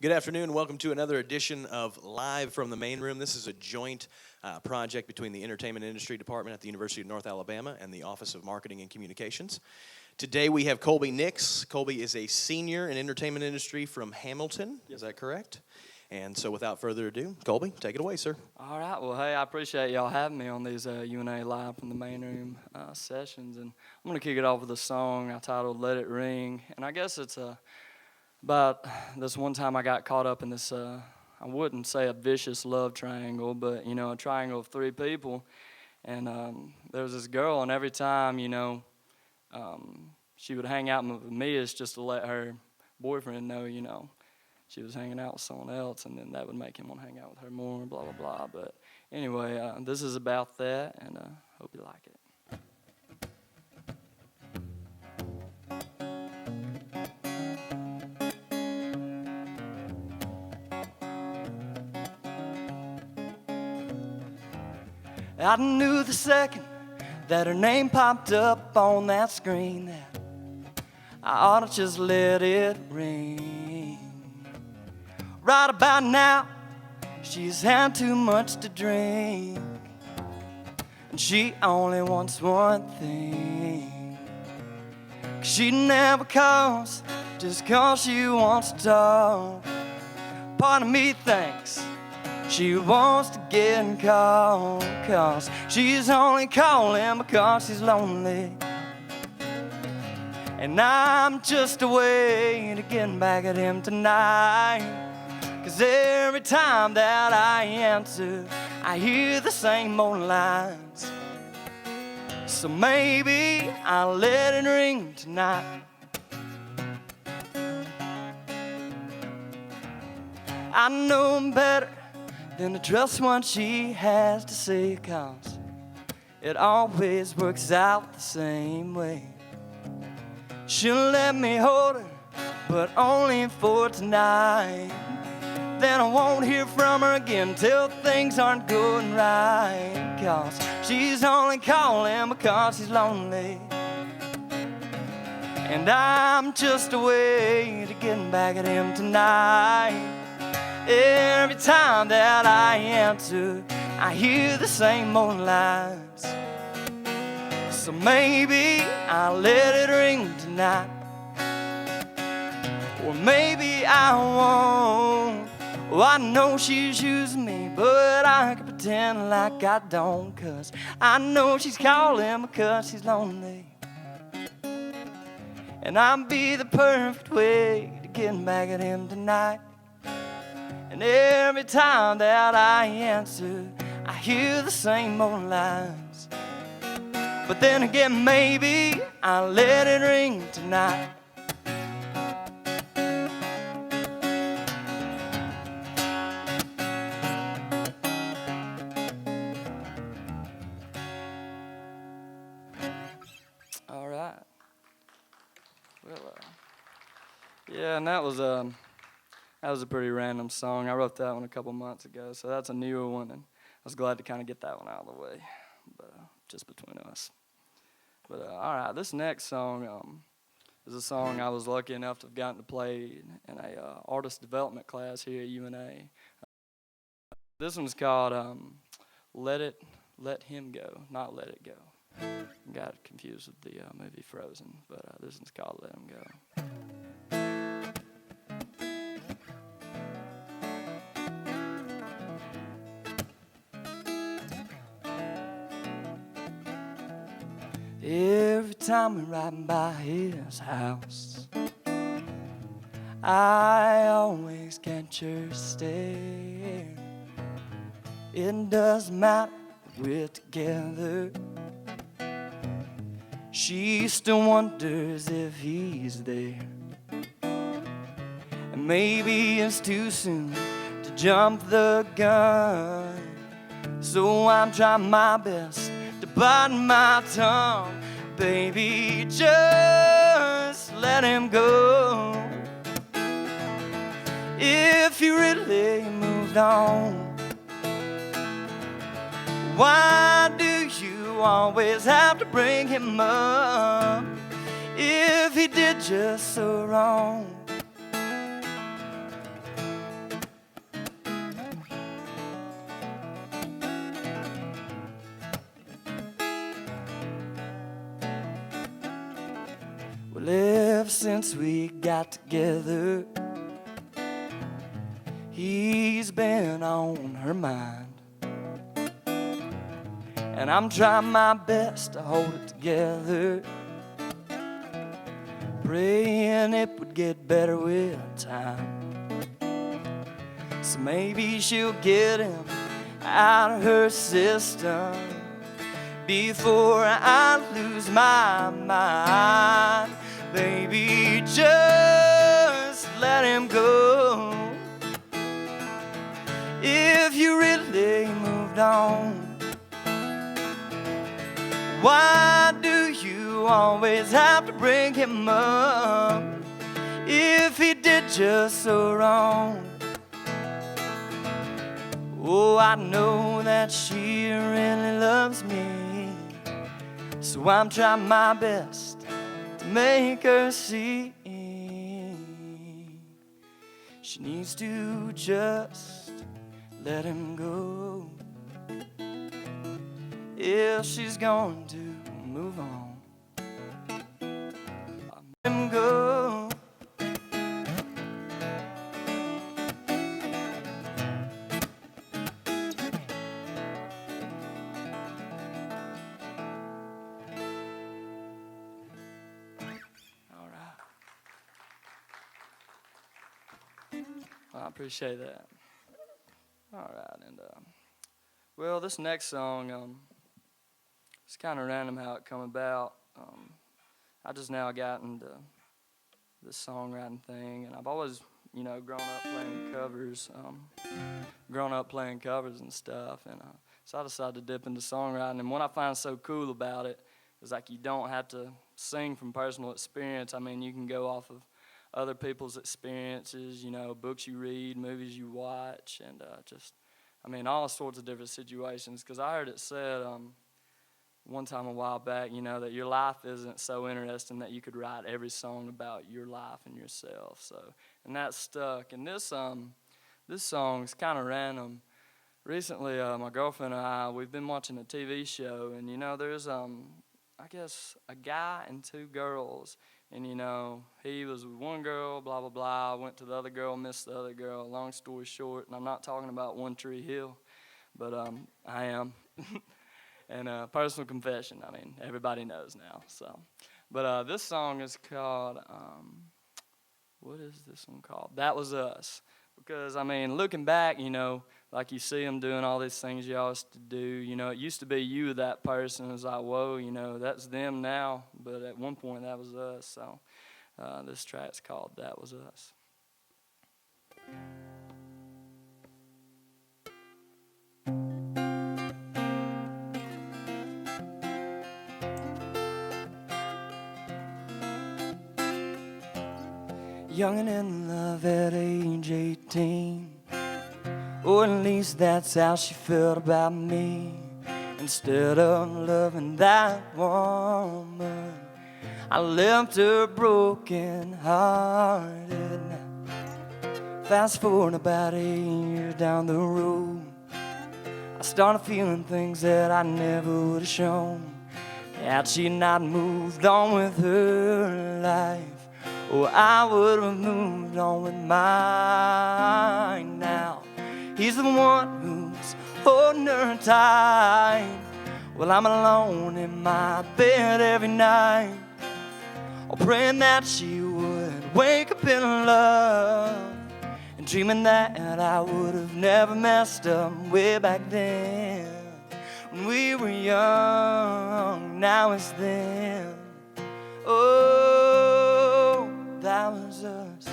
Good afternoon. Welcome to another edition of Live from the Main Room. This is a joint project between the Entertainment Industry Department at the University of North Alabama and the Office of Marketing and Communications. Today we have Colby Nix. Colby is a senior in entertainment industry from Hamilton. Is that correct? And so without further ado, Colby, take it away, sir. All right. Well, hey, I appreciate y'all having me on these UNA Live from the Main Room sessions. And I'm going to kick it off with a song I titled Let It Ring. And I guess it's about this one time I got caught up in this, I wouldn't say a vicious love triangle, but, a triangle of three people. And there was this girl, and every time, she would hang out with me, it's just to let her boyfriend know, she was hanging out with someone else, and then that would make him want to hang out with her more, blah, blah, blah. But anyway, this is about that, and hope you like it. I knew the second that her name popped up on that screen that I ought to just let it ring. Right about now, she's had too much to drink, and she only wants one thing. 'Cause she never calls just 'cause she wants to talk. Part of me thinks she wants to get called, 'cause she's only calling because she's lonely. And I'm just a way to get back at him tonight. 'Cause every time that I answer, I hear the same old lines. So maybe I'll let it ring tonight. I know better than to trust what she has to say, 'cause it always works out the same way. She'll let me hold her, but only for tonight. Then I won't hear from her again till things aren't going right, 'cause she's only calling because she's lonely. And I'm just a way to get back at him tonight. Every time that I answer, I hear the same old lines. So maybe I'll let it ring tonight. Or maybe I won't. Oh, I know she's using me, but I can pretend like I don't, 'cause I know she's calling because she's lonely. And I'll be the perfect way to get back at him tonight. And every time that I answer, I hear the same old lines. But then again, maybe I'll let it ring tonight. All right. Well, yeah, and that was a pretty random song. I wrote that one a couple months ago, so that's a newer one, and I was glad to kind of get that one out of the way, but just between us. But all right, this next song is a song I was lucky enough to have gotten to play in a artist development class here at UNA. This one's called "Let Him Go," not "Let It Go." Got confused with the movie Frozen, but this one's called "Let Him Go." Every time we ride by his house, I always catch her stare. It doesn't matter if we're together, she still wonders if he's there. And maybe it's too soon to jump the gun, so I'm trying my best to bite my tongue. Baby, just let him go. If you really moved on, why do you always have to bring him up? If he did just so wrong, ever since we got together, he's been on her mind. And I'm trying my best to hold it together, praying it would get better with time. So maybe she'll get him out of her system before I lose my mind. Baby, just let him go. If you really moved on, why do you always have to bring him up? If he did just so wrong, oh, I know that she really loves me, so I'm trying my best to make her see she needs to just let him go. If she's going to move on, let him go. All right. I appreciate that. All right, and well, this next song, it's kind of random how it come about. I just now got into this songwriting thing, and I've always, grown up playing covers and stuff, and so I decided to dip into songwriting. And what I find so cool about it is like you don't have to sing from personal experience. I mean, you can go off of other people's experiences, books you read, movies you watch, and all sorts of different situations. Because I heard it said one time a while back, that your life isn't so interesting that you could write every song about your life and yourself. So, and that stuck. And this song's kind of random. Recently, my girlfriend and I, we've been watching a TV show, and there's I guess a guy and two girls, and he was with one girl, blah blah blah, went to the other girl, missed the other girl. Long story short, and I'm not talking about One Tree Hill, but I am. And personal confession, everybody knows now. So, but this song is called, what is this one called? That Was Us. Because, looking back, like you see them doing all these things you used to do. It used to be you with that person. It's like, whoa, that's them now. But at one point, that was us. So this track's called That Was Us. Young and in love at age 18, or at least that's how she felt about me. Instead of loving that woman, I left her broken hearted. Fast forward about 8 years down the road, I started feeling things that I never would have shown. Had she not moved on with her life, oh, I would have moved on with mine. Now he's the one who's holding her tight. Well, I'm alone in my bed every night, praying that she would wake up in love, and dreaming that I would have never messed up way back then when we were young. Now it's then. Oh, that was us.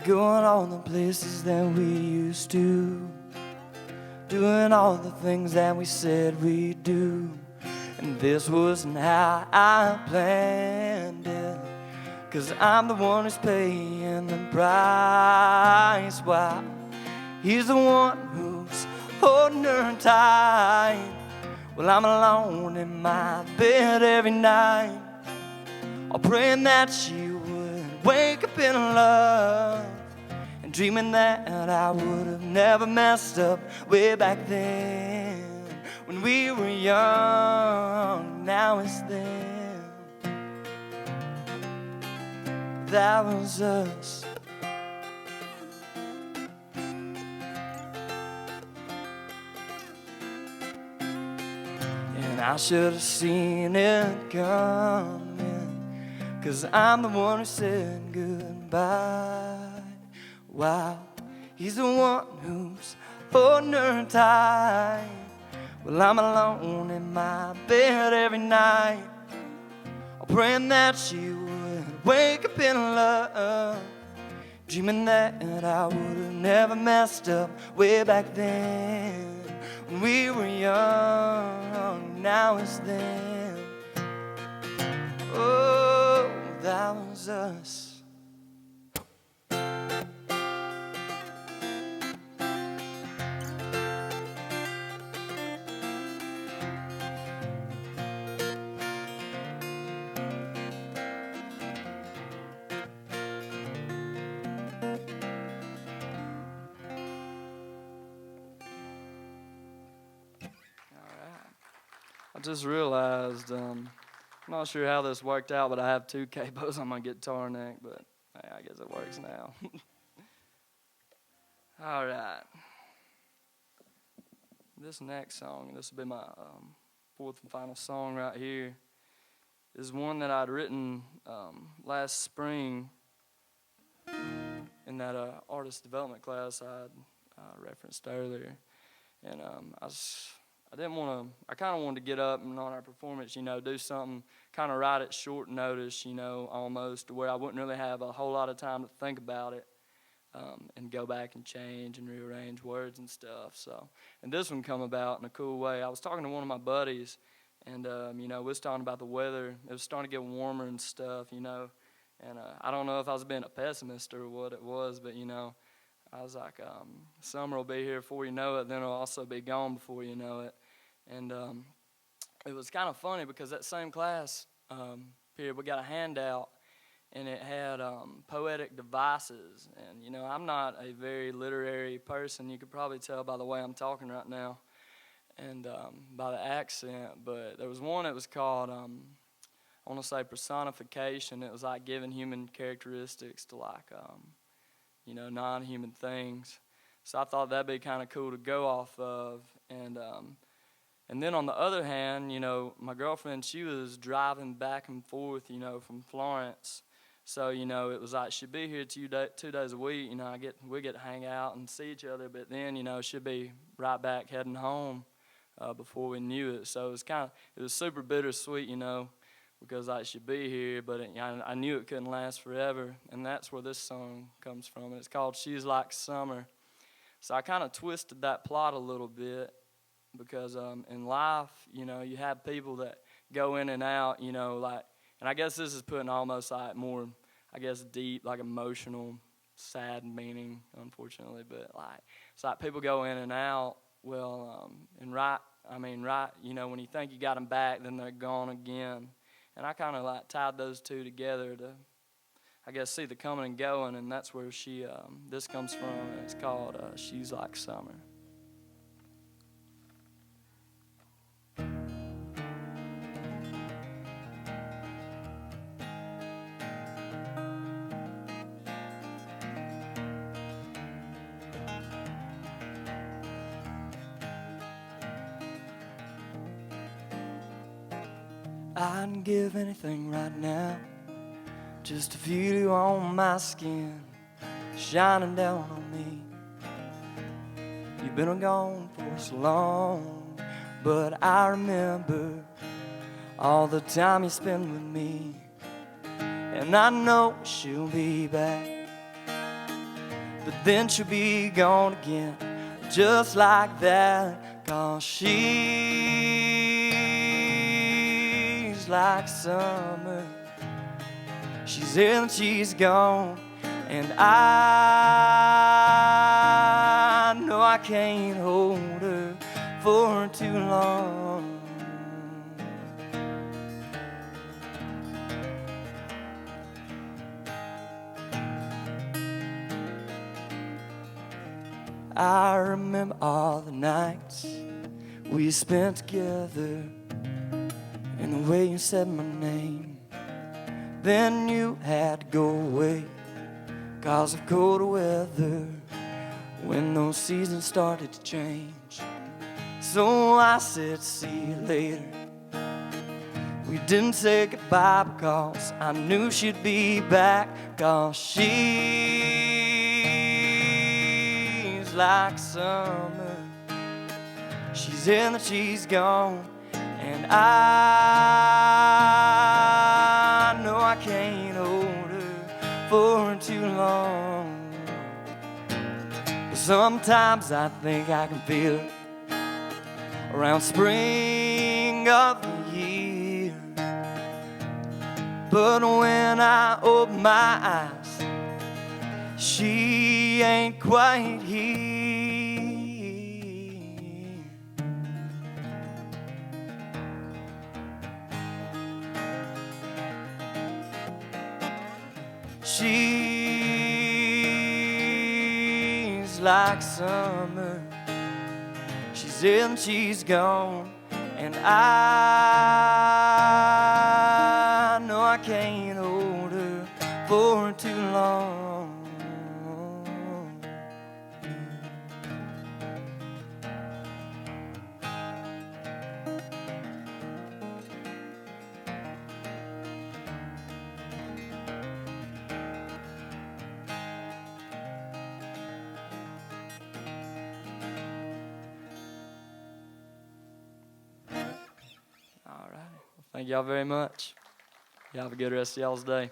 Going all the places that we used to, doing all the things that we said we'd do. And this wasn't how I planned it, 'cause I'm the one who's paying the price. Why? He's the one who's holding her tight. Well, I'm alone in my bed every night, praying that she would wake up in love, and dreaming that I would have never messed up way back then when we were young. Now it's them. That was us. And I should have seen it coming, 'cause I'm the one who said goodbye. Wow, he's the one who's holding her tight. Well, I'm alone in my bed every night, praying that she would wake up in love, dreaming that I would have never messed up way back then when we were young. Now it's them. Oh, that was us. I just realized, I'm not sure how this worked out, but I have 2 capos on my guitar neck, but hey, I guess it works now. All right. This next song, this will be my 4th and final song right here, is one that I'd written last spring in that artist development class I referenced earlier. And I kind of wanted to get up and on our performance, do something, kind of write it short notice, almost, to where I wouldn't really have a whole lot of time to think about it and go back and change and rearrange words and stuff. So, and this one come about in a cool way. I was talking to one of my buddies, and, we was talking about the weather. It was starting to get warmer and stuff, and I don't know if I was being a pessimist or what it was, but, I was like, summer will be here before you know it, then it'll also be gone before you know it. And it was kind of funny because that same class period, we got a handout, and it had poetic devices. And, I'm not a very literary person. You could probably tell by the way I'm talking right now and by the accent. But there was one that was called, I want to say personification. It was like giving human characteristics to like, non-human things. So I thought that'd be kind of cool to go off of. And then on the other hand, my girlfriend, she was driving back and forth, from Florence. So, it was like she'd be here 2 days a week. We get to hang out and see each other. But then, she'd be right back heading home before we knew it. So it was super bittersweet, because I should be here, but I knew it couldn't last forever, and that's where this song comes from. And it's called She's Like Summer. So I kind of twisted that plot a little bit because in life, you have people that go in and out, and I guess this is putting almost like more, deep, like emotional, sad meaning, unfortunately, but it's like people go in and out, well, and when you think you got them back, then they're gone again. And I kind of tied those two together to, see the coming and going, and that's where this comes from, and it's called She's Like Summer. I'd give anything right now just to feel you on my skin, shining down on me. You've been gone for so long, but I remember all the time you spend with me. And I know she'll be back, but then she'll be gone again, just like that. 'Cause she's like summer. She's here and she's gone, and I know I can't hold her for too long. I remember all the nights we spent together, and the way you said my name. Then you had to go away 'cause of colder weather, when those seasons started to change. So I said, see you later. We didn't say goodbye because I knew she'd be back, 'cause she's like summer. She's in and she's gone, and I know I can't hold her for too long. But sometimes I think I can feel her around spring of the year. But when I open my eyes, she ain't quite here. She's like summer. She's in, she's gone, and I know I can't hold her for too long. All right. Well, thank y'all very much. Y'all have a good rest of y'all's day.